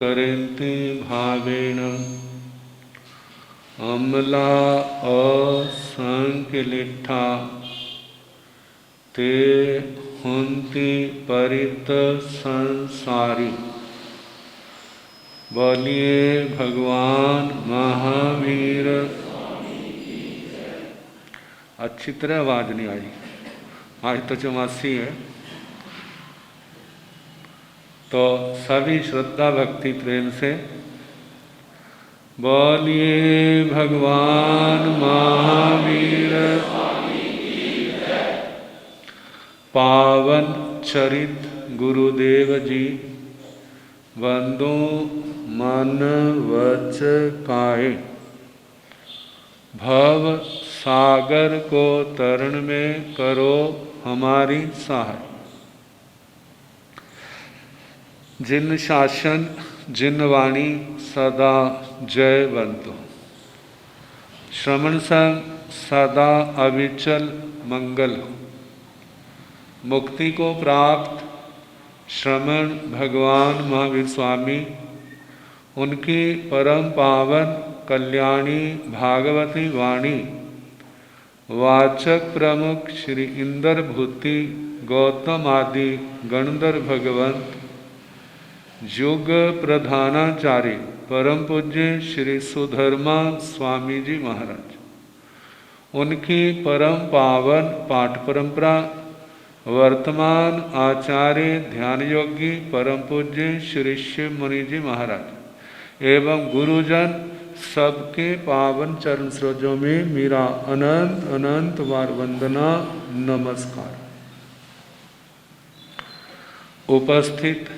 करन्ति भावेन अम्ला असंख्यलिट्ठा ते हुन्ति परित संसारी। बोलिए भगवान महावीर। अच्छी तरह आवाज नहीं आई, आज तो चौमासी है। तो सभी श्रद्धा भक्ति प्रेम से बोलिए भगवान महावीर। पावन चरित गुरुदेव जी वंदो मन वच काये। भव सागर को तरण में करो हमारी सहाय। जिन शासन जिन वाणी सदा जयवंतो। श्रवण संग सदा अविचल मंगल। मुक्ति को प्राप्त श्रवण भगवान महावीर स्वामी, उनकी परम पावन कल्याणी भागवती वाणी वाचक प्रमुख श्री इंद्र भूति गौतम आदि गणधर भगवंत युग प्रधानाचार्य परम पूज्य श्री सुधर्मा स्वामी जी महाराज, उनकी परम पावन पाठ परंपरा वर्तमान आचार्य ध्यान योगी परम पूज्य श्री शिव मुनि जी महाराज एवं गुरुजन सबके पावन चरण सरोजों में मेरा अनंत अनंत बार वंदना नमस्कार। उपस्थित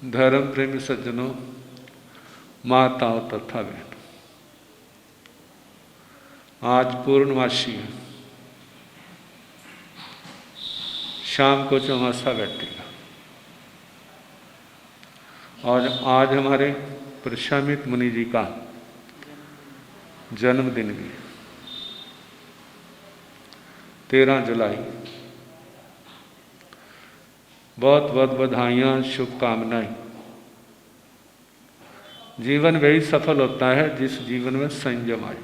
धर्म प्रेमी सज्जनों, माताओं तथा बहनों, आज पूर्णमासी है। शाम को चौमासा बैठेगा और आज हमारे प्रशामित मुनि जी का जन्मदिन भी 13 जुलाई। बहुत बहुत बधाइयाँ, शुभकामनाएं। जीवन वही सफल होता है जिस जीवन में संयम आए,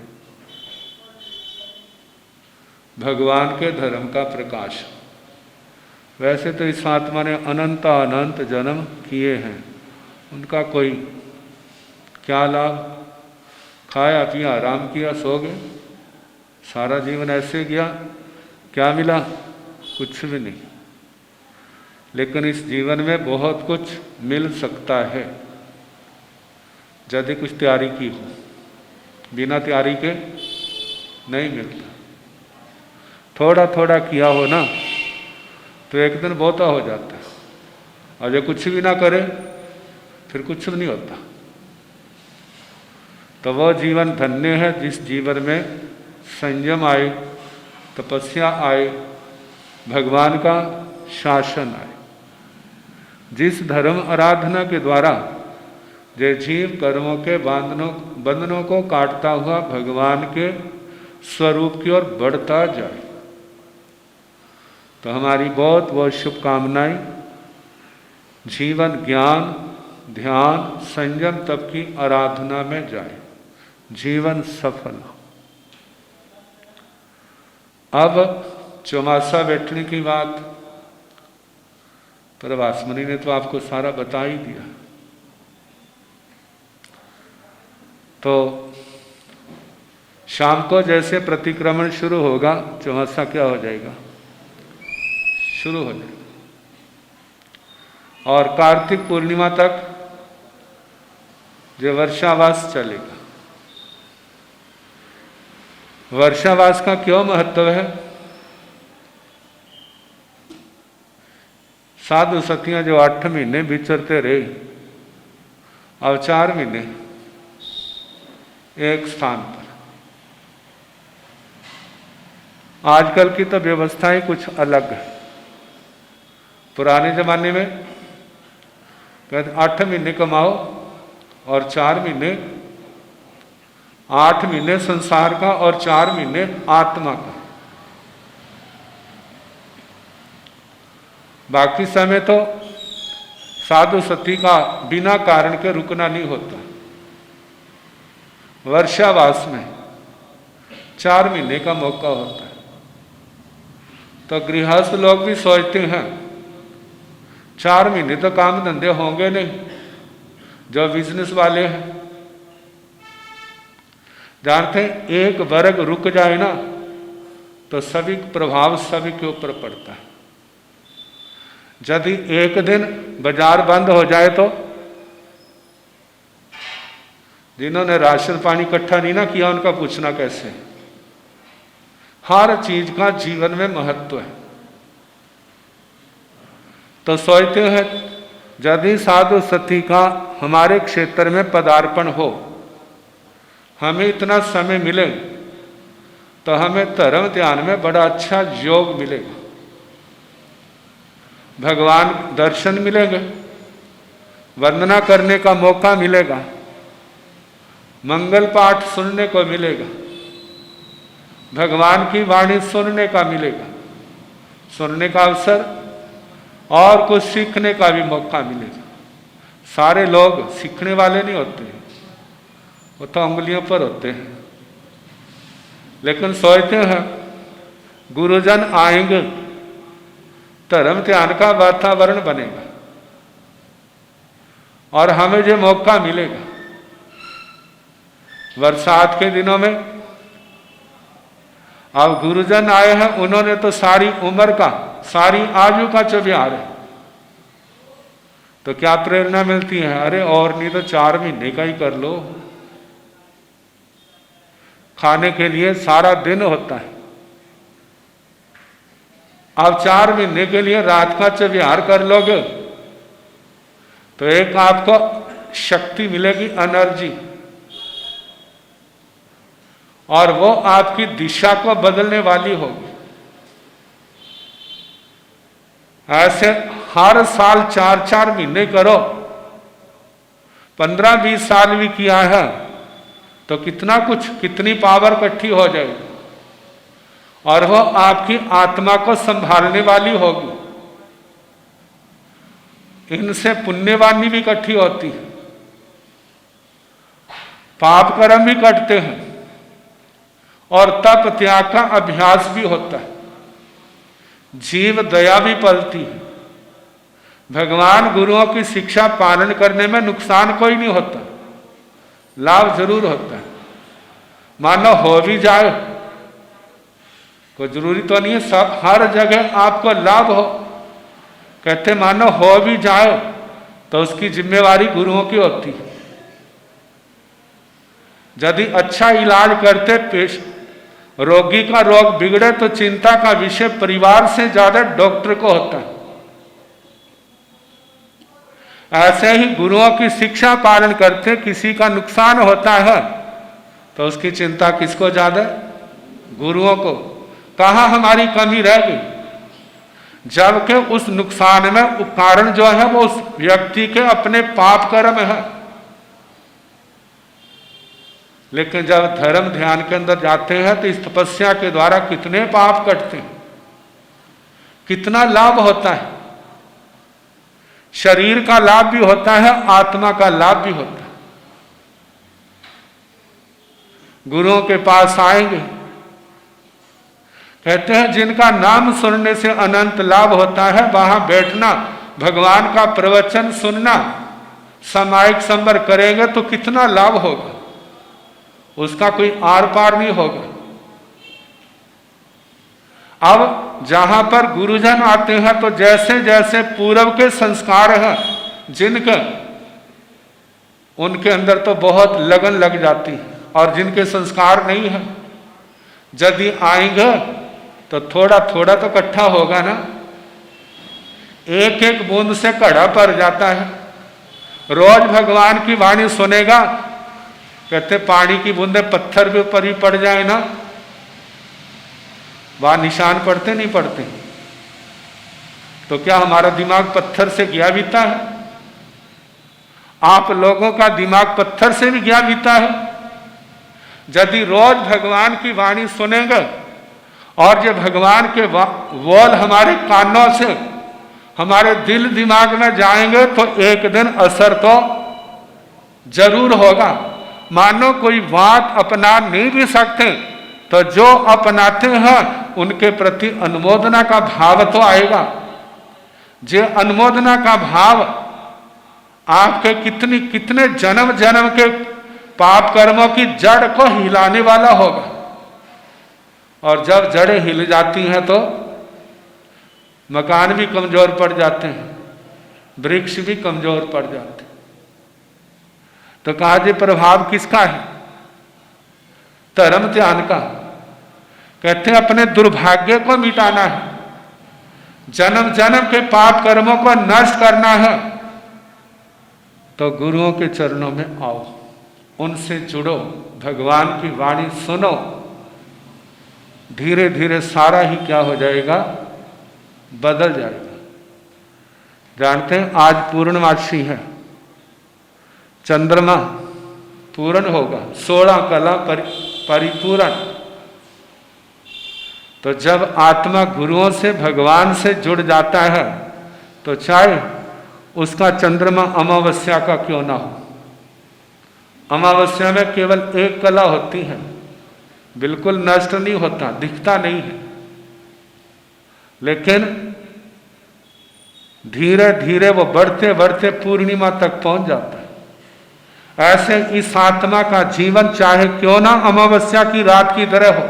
भगवान के धर्म का प्रकाश। वैसे तो इस आत्मा ने अनंत अनंत जन्म किए हैं, उनका कोई क्या लाभ। खाया पिया आराम किया सो गए, सारा जीवन ऐसे गया, क्या मिला? कुछ भी नहीं। लेकिन इस जीवन में बहुत कुछ मिल सकता है यदि कुछ तैयारी की हो। बिना तैयारी के नहीं मिलता। थोड़ा थोड़ा किया हो ना तो एक दिन बहुता हो जाता है, और जो कुछ भी ना करे फिर कुछ भी नहीं होता। तो वह जीवन धन्य है जिस जीवन में संयम आए, तपस्या आए, भगवान का शासन आए। जिस धर्म आराधना के द्वारा जो जीव कर्मों के बंधनों को काटता हुआ भगवान के स्वरूप की ओर बढ़ता जाए। तो हमारी बहुत बहुत शुभकामनाएं। जीवन ज्ञान ध्यान संयम तप की आराधना में जाए, जीवन सफल हो। अब चौमासा बैठने की बात प्रभास मुनि ने तो आपको सारा बता ही दिया। तो शाम को जैसे प्रतिक्रमण शुरू होगा, चौमासा क्या हो जाएगा? शुरू हो जाएगा। और कार्तिक पूर्णिमा तक जो वर्षावास चलेगा। वर्षावास का क्यों महत्व है? साधु सतियां जो 8 महीने विचरते रहे, अब 4 महीने एक स्थान पर। आजकल की तो व्यवस्थाएं कुछ अलग है। पुराने जमाने में 8 महीने कमाओ और 4 महीने, 8 महीने संसार का और 4 महीने आत्मा का। बाकी समय तो साधु सती का बिना कारण के रुकना नहीं होता। वर्षावास में 4 महीने का मौका होता है, तो गृहस्थ लोग भी सोचते हैं 4 महीने तो काम धंधे होंगे नहीं। जो बिजनेस वाले हैं जानते हैं, एक वर्ग रुक जाए ना तो सभी प्रभाव सभी के ऊपर पड़ता है। यदि एक दिन बाजार बंद हो जाए तो जिन्होंने राशन पानी इकट्ठा नहीं ना किया उनका पूछना कैसे। हर चीज का जीवन में महत्व है। तो सोचते हैं यदि साधु सती का हमारे क्षेत्र में पदार्पण हो, हमें इतना समय मिले तो हमें धर्म ध्यान में बड़ा अच्छा योग मिलेगा, भगवान दर्शन मिलेंगे, वंदना करने का मौका मिलेगा, मंगल पाठ सुनने को मिलेगा, भगवान की वाणी सुनने का मिलेगा, सुनने का अवसर और कुछ सीखने का भी मौका मिलेगा। सारे लोग सीखने वाले नहीं होते, वो तो उंगलियों पर होते हैं। लेकिन सोचते हैं गुरुजन आएंगे, धर्म ध्यान का वातावरण बनेगा और हमें जो मौका मिलेगा। बरसात के दिनों में अब गुरुजन आए हैं, उन्होंने तो सारी उम्र का, सारी आयु का जो विहार है, तो क्या प्रेरणा मिलती है, अरे और नहीं तो 4 महीने का ही कर लो। खाने के लिए सारा दिन होता है, अब 4 महीने के लिए रात का जो विहार कर लोगे तो एक आपको शक्ति मिलेगी, एनर्जी, और वो आपकी दिशा को बदलने वाली होगी। ऐसे हर साल 4-4 महीने करो, 15-20 साल भी किया है तो कितना कुछ, कितनी पावर इकट्ठी हो जाएगी और वो आपकी आत्मा को संभालने वाली होगी। इनसे पुण्यवानी भी इकट्ठी होती है, पाप कर्म भी कटते हैं और तप त्याग का अभ्यास भी होता है। जीव दया भी पलती है। भगवान गुरुओं की शिक्षा पालन करने में नुकसान कोई नहीं होता, लाभ जरूर होता है। मानो हो भी जाए, कोई जरूरी तो नहीं है सब हर जगह आपको लाभ हो, कहते मानो हो भी जाए तो उसकी जिम्मेवारी गुरुओं की होती है। यदि अच्छा इलाज करते पेश रोगी का रोग बिगड़े तो चिंता का विषय परिवार से ज्यादा डॉक्टर को होता है। ऐसे ही गुरुओं की शिक्षा पालन करते किसी का नुकसान होता है तो उसकी चिंता किसको ज्यादा, गुरुओं को। कहाँ हमारी कमी रह गई, जबकि उस नुकसान में कारण जो है वो उस व्यक्ति के अपने पाप कर्म है। लेकिन जब धर्म ध्यान के अंदर जाते हैं तो इस तपस्या के द्वारा कितने पाप कटते हैं, कितना लाभ होता है। शरीर का लाभ भी होता है, आत्मा का लाभ भी होता है। गुरुओं के पास आएंगे, कहते हैं जिनका नाम सुनने से अनंत लाभ होता है, वहां बैठना, भगवान का प्रवचन सुनना, सामायिक संबर करेंगे तो कितना लाभ होगा, उसका कोई आर पार नहीं होगा। अब जहां पर गुरुजन आते हैं तो जैसे जैसे पूर्व के संस्कार हैं जिनके, उनके अंदर तो बहुत लगन लग जाती है, और जिनके संस्कार नहीं है यदि आएंगे तो थोड़ा थोड़ा तो इकट्ठा होगा ना। एक एक बूंद से घड़ा भर जाता है। रोज भगवान की वाणी सुनेगा, कहते पानी की बूंदे पत्थर के ऊपर ही पड़ जाए ना, वहां निशान पड़ते नहीं पड़ते। तो क्या हमारा दिमाग पत्थर से गया बीता है? आप लोगों का दिमाग पत्थर से भी गया बीता है। यदि रोज भगवान की वाणी सुनेंगे और जो भगवान के बोल हमारे कानों से हमारे दिल दिमाग में जाएंगे तो एक दिन असर तो जरूर होगा। मानो कोई बात अपना नहीं भी सकते तो जो अपनाते हैं उनके प्रति अनुमोदना का भाव तो आएगा। जो अनुमोदना का भाव आपके कितने जन्म जन्म के पाप कर्मों की जड़ को हिलाने वाला होगा। और जब जड़ें हिल जाती हैं तो मकान भी कमजोर पड़ जाते हैं, वृक्ष भी कमजोर पड़ जाते हैं। तो कहा जी प्रभाव किसका है? धर्म ध्यान का। कहते हैं अपने दुर्भाग्य को मिटाना है, जन्म जन्म के पाप कर्मों को नष्ट करना है। तो गुरुओं के चरणों में आओ, उनसे जुड़ो, भगवान की वाणी सुनो। धीरे धीरे सारा ही क्या हो जाएगा? बदल जाएगा। जानते हैं आज पूर्णमासी है, चंद्रमा पूर्ण होगा, 16 कला परिपूर्ण। तो जब आत्मा गुरुओं से भगवान से जुड़ जाता है तो चाहे उसका चंद्रमा अमावस्या का क्यों ना हो। अमावस्या में केवल एक कला होती है, बिल्कुल नष्ट नहीं होता, दिखता नहीं है, लेकिन धीरे धीरे वो बढ़ते बढ़ते पूर्णिमा तक पहुंच जाता है। ऐसे इस आत्मा का जीवन चाहे क्यों ना अमावस्या की रात की तरह हो,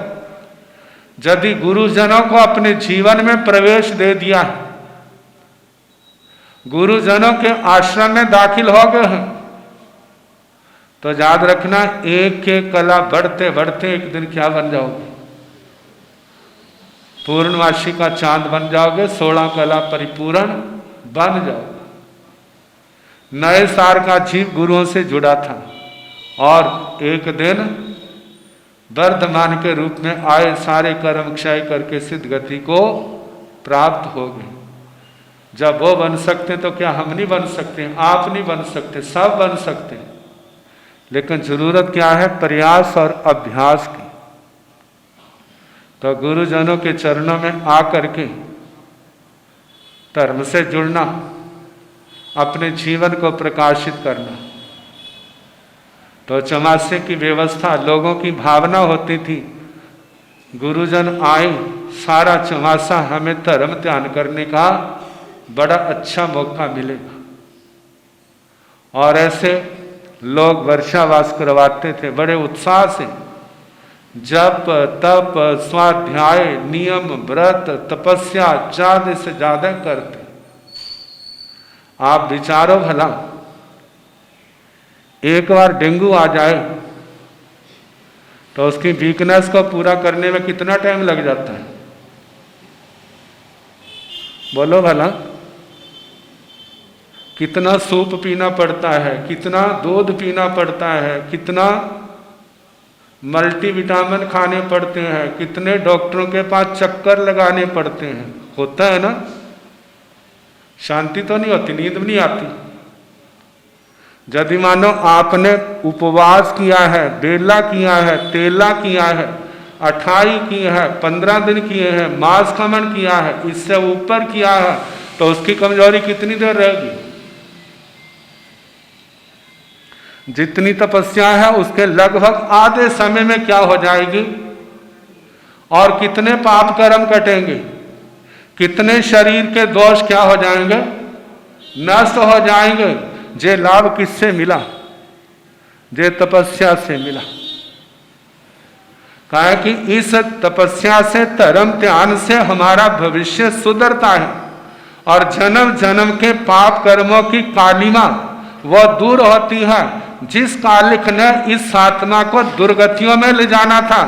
यदि गुरुजनों को अपने जीवन में प्रवेश दे दिया है, गुरुजनों के आश्रम में दाखिल हो गए हैं, तो याद रखना एक एक कला बढ़ते बढ़ते एक दिन क्या बन जाओगे? पूर्णमासी का चांद बन जाओगे, 16 कला परिपूर्ण बन जाओगे। नए सार का जीव गुरुओं से जुड़ा था और एक दिन वर्धमान के रूप में आए, सारे कर्म क्षय करके सिद्ध गति को प्राप्त हो गए। जब वो बन सकते तो क्या हम नहीं बन सकते? आप नहीं बन सकते, सब बन सकते हैं। लेकिन जरूरत क्या है? प्रयास और अभ्यास की। तो गुरुजनों के चरणों में आकर के धर्म से जुड़ना, अपने जीवन को प्रकाशित करना। तो चमासे की व्यवस्था, लोगों की भावना होती थी, गुरुजन आए, सारा चमासा हमें धर्म ध्यान करने का बड़ा अच्छा मौका मिलेगा। और ऐसे लोग वर्षावास करवाते थे बड़े उत्साह से। जप तप स्वाध्याय नियम व्रत तपस्या ज्यादा से ज्यादा करते। आप विचारो भला, एक बार डेंगू आ जाए तो उसकी वीकनेस को पूरा करने में कितना टाइम लग जाता है? बोलो भला, कितना सूप पीना पड़ता है, कितना दूध पीना पड़ता है, कितना मल्टीविटामिन खाने पड़ते हैं, कितने डॉक्टरों के पास चक्कर लगाने पड़ते हैं। होता है ना? शांति तो नहीं होती, नींद भी नहीं आती। यदि मानो आपने उपवास किया है, बेला किया है, तेला किया है, अठाई की है, 15 दिन किए हैं, मांस खमन किया है, इससे ऊपर किया है, तो उसकी कमजोरी कितनी देर रहेगी? जितनी तपस्या है उसके लगभग आधे समय में क्या हो जाएगी? और कितने पाप कर्म कटेंगे, कितने शरीर के दोष क्या हो जाएंगे? नष्ट हो जाएंगे। जे लाभ किससे मिला? जे तपस्या से मिला। कहा कि इस तपस्या से, धर्म ध्यान से हमारा भविष्य सुधरता है और जन्म जन्म के पाप कर्मों की कालिमा वह दूर होती है। जिस कालिक ने इस आत्मा को दुर्गतियों में ले जाना था,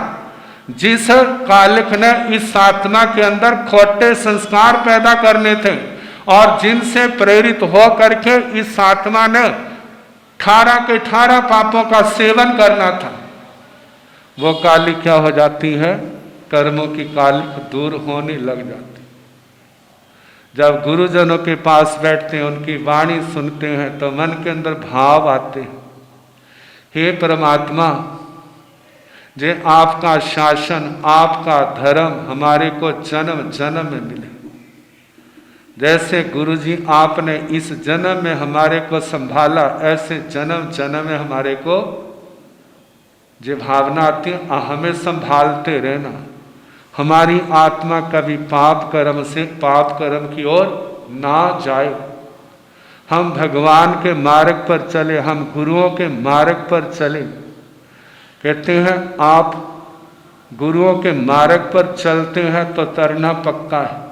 जिस कालिक ने इस आत्मा के अंदर खोटे संस्कार पैदा करने थे और जिनसे प्रेरित हो करके इस आत्मा ने 18 के 18 पापों का सेवन करना था, वो कालिक क्या हो जाती है? कर्मों की कालिक दूर होने लग जाती। जब गुरुजनों के पास बैठते हैं, उनकी वाणी सुनते हैं, तो मन के अंदर भाव आते हैं, हे परमात्मा, जे आपका शासन, आपका धर्म हमारे को जन्म जन्म में मिले। जैसे गुरुजी आपने इस जन्म में हमारे को संभाला, ऐसे जन्म जन्म में हमारे को जो भावना आती है हमें संभालते रहना। हमारी आत्मा कभी पाप कर्म से पाप कर्म की ओर ना जाए। हम भगवान के मार्ग पर चले, हम गुरुओं के मार्ग पर चले। कहते हैं आप गुरुओं के मार्ग पर चलते हैं तो तरना पक्का है,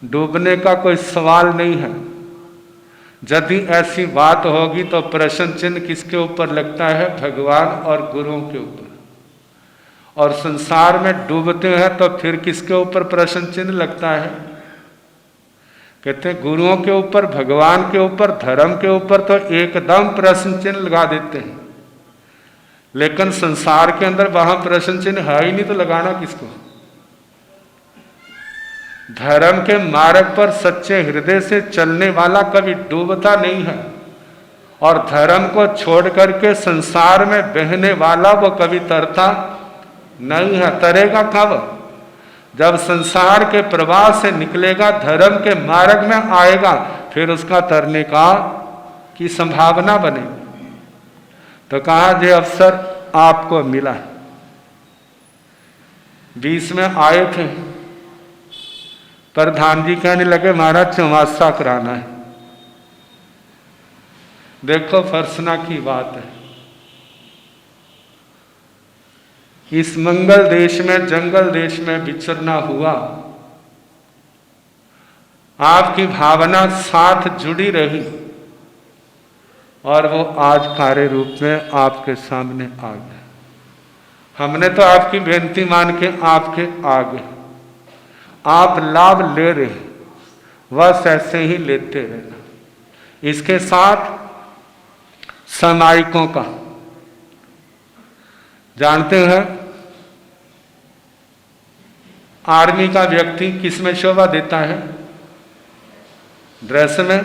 डूबने का कोई सवाल नहीं है। यदि ऐसी बात होगी तो प्रश्न चिन्ह किसके ऊपर लगता है? भगवान और गुरुओं के ऊपर। और संसार में डूबते हैं तो फिर किसके ऊपर प्रश्न चिन्ह लगता है? कहते हैं गुरुओं के ऊपर, भगवान के ऊपर, धर्म के ऊपर तो एकदम प्रश्न चिन्ह लगा देते हैं। लेकिन संसार के अंदर वहां प्रश्न चिन्ह है ही नहीं तो लगाना किसको? धर्म के मार्ग पर सच्चे हृदय से चलने वाला कभी डूबता नहीं है, और धर्म को छोड़ करके संसार में बहने वाला वो कभी तरता नहीं है। तरेगा कब? जब संसार के प्रवाह से निकलेगा, धर्म के मार्ग में आएगा, फिर उसका तरने की संभावना बनेगी। तो कहा ये अवसर आपको मिला है। 20 में आए थे, प्रधान जी कहने लगे महाराज चौमासा कराना है। देखो फर्सना की बात है। इस मंगल देश में, जंगल देश में विचरना हुआ, आपकी भावना साथ जुड़ी रही, और वो आज कार्य रूप में आपके सामने आ गया। हमने तो आपकी बेनती मान के आपके आगे, आप लाभ ले रहे, बस ऐसे ही लेते रहना। इसके साथ सामायिकों का जानते हैं, आर्मी का व्यक्ति किस में शोभा देता है? ड्रेस में।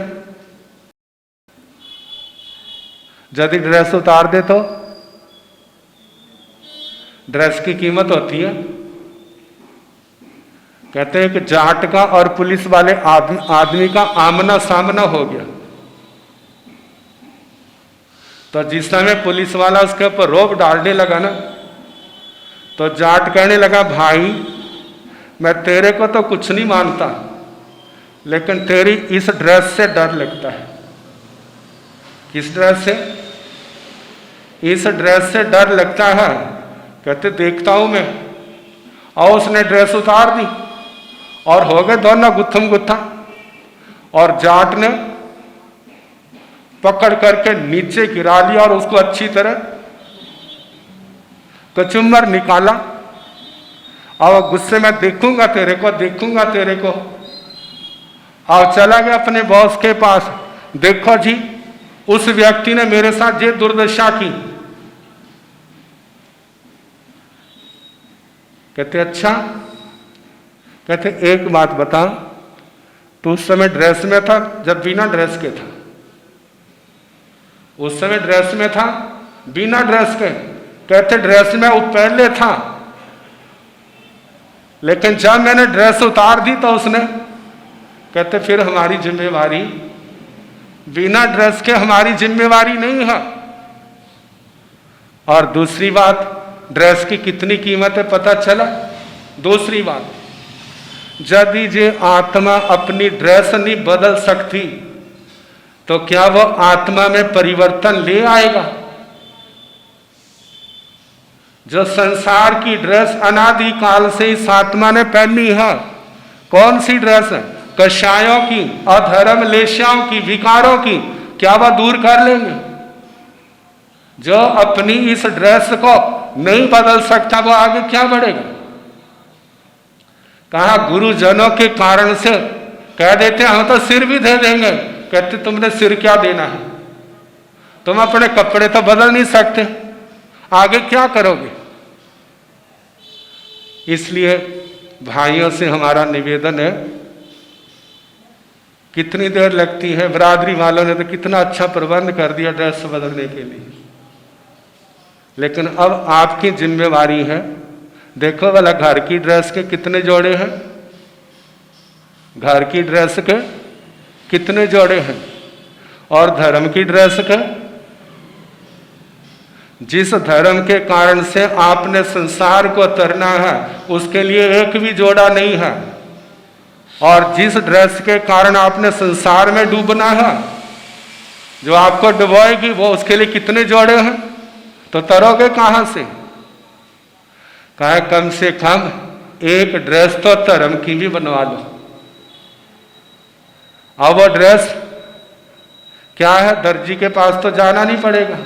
यदि ड्रेस उतार दे तो ड्रेस की कीमत होती है। कहते हैं कि जाट का और पुलिस वाले आदमी का आमना सामना हो गया, तो जिस समय पुलिस वाला उसके ऊपर रोक डालने लगा ना, तो जाट कहने लगा भाई मैं तेरे को तो कुछ नहीं मानता, लेकिन तेरी इस ड्रेस से डर लगता है। किस ड्रेस से? इस ड्रेस से डर लगता है। कहते देखता हूं मैं। और उसने ड्रेस उतार दी और हो गए दोनों गुत्थम गुत्था, और जाट ने पकड़ करके नीचे गिरा लिया और उसको अच्छी तरह कचुम्बर निकाला। और गुस्से में देखूंगा तेरे को, देखूंगा तेरे को। और चला गया अपने बॉस के पास। देखो जी उस व्यक्ति ने मेरे साथ ये दुर्दशा की। कहते अच्छा। कहते एक बात बता, तू उस समय ड्रेस में था जब बिना ड्रेस के था? उस समय ड्रेस में था बिना ड्रेस के? कहते ड्रेस में वो पहले था, लेकिन जब मैंने ड्रेस उतार दी तो उसने। कहते फिर हमारी जिम्मेवारी, बिना ड्रेस के हमारी जिम्मेवारी नहीं है। और दूसरी बात, ड्रेस की कितनी कीमत है पता चला? दूसरी बात, यदि जे आत्मा अपनी ड्रेस नहीं बदल सकती तो क्या वो आत्मा में परिवर्तन ले आएगा? जो संसार की ड्रेस अनादि काल से इस आत्मा ने पहनी है, कौन सी ड्रेस है? कषायों की, अधर्म लेशाओं की, विकारों की, क्या वह दूर कर लेंगे? जो अपनी इस ड्रेस को नहीं बदल सकता वो आगे क्या बढ़ेगा? कहा गुरुजनों के कारण से कह देते हम तो सिर भी दे देंगे। कहते तुमने सिर क्या देना है? तुम अपने कपड़े तो बदल नहीं सकते, आगे क्या करोगे? इसलिए भाइयों से हमारा निवेदन है, कितनी देर लगती है? बरादरी वालों ने तो कितना अच्छा प्रबंध कर दिया ड्रेस बदलने के लिए, लेकिन अब आपकी जिम्मेवारी है। देखो वाला घर की ड्रेस के कितने जोड़े हैं? घर की ड्रेस के कितने जोड़े हैं, और धर्म की ड्रेस के, जिस धर्म के कारण से आपने संसार को तरना है उसके लिए एक भी जोड़ा नहीं है, और जिस ड्रेस के कारण आपने संसार में डूबना है, जो आपको डुबोएगी, वो उसके लिए कितने जोड़े हैं, तो तरोगे कहां से? कहा कम से कम एक ड्रेस तो धर्म की भी बनवा लो। अब वो ड्रेस क्या है? दर्जी के पास तो जाना नहीं पड़ेगा,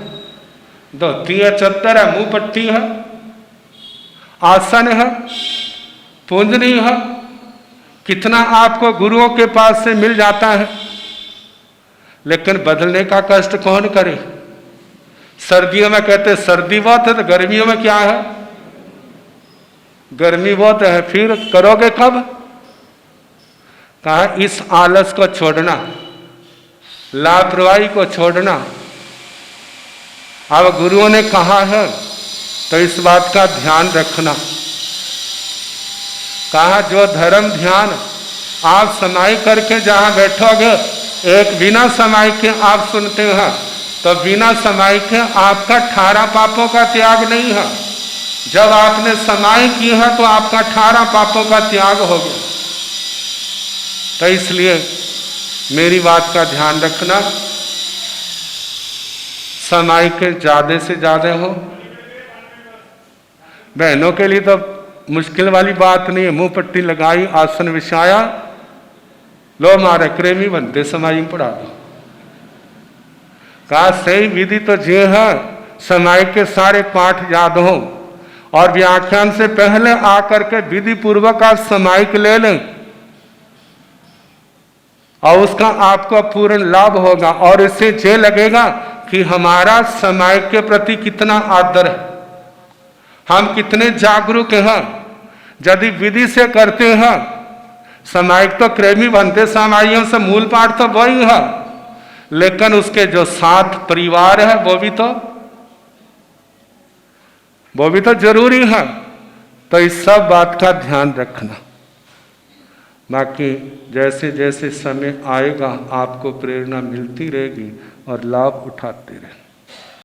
धोती है, चद्दर है, मुंह पट्टी है, आसन है, पूंजनी है, कितना आपको गुरुओं के पास से मिल जाता है, लेकिन बदलने का कष्ट कौन करे? सर्दियों में कहते सर्दी बहुत है, तो गर्मियों में क्या है? गर्मी बहुत है, फिर करोगे कब? कहा इस आलस को छोड़ना, लापरवाही को छोड़ना। अब गुरुओं ने कहा है तो इस बात का ध्यान रखना। कहा जो धर्म ध्यान आप समाई करके जहां बैठोगे, एक बिना समाई के आप सुनते हैं, तो बिना समाई के आपका 18 पापों का त्याग नहीं है। जब आपने समाई की है तो आपका 18 पापों का त्याग हो गया। तो इसलिए मेरी बात का ध्यान रखना, समाई के ज्यादा से ज्यादा हो। बहनों के लिए तो मुश्किल वाली बात नहीं है, मुंह पट्टी लगाई, आसन बिछाया, लो मारे क्रेमी बनते, समाई में पढ़ा दो। कहा सही विधि तो ये है, समाई के सारे पाठ याद हो, और व्याख्यान से पहले आकर के विधि पूर्वक आप समायिक ले लें, और उसका आपको पूर्ण लाभ होगा। और इससे ये लगेगा कि हमारा समायिक के प्रति कितना आदर है, हम कितने जागरूक हैं। यदि विधि से करते हैं, समायिक तो क्रेमी बनते, समाइयों से मूल पाठ तो वही है, लेकिन उसके जो साथ परिवार है वो भी तो जरूरी है। तो इस सब बात का ध्यान रखना। बाकी जैसे जैसे समय आएगा आपको प्रेरणा मिलती रहेगी और लाभ उठाते रहें।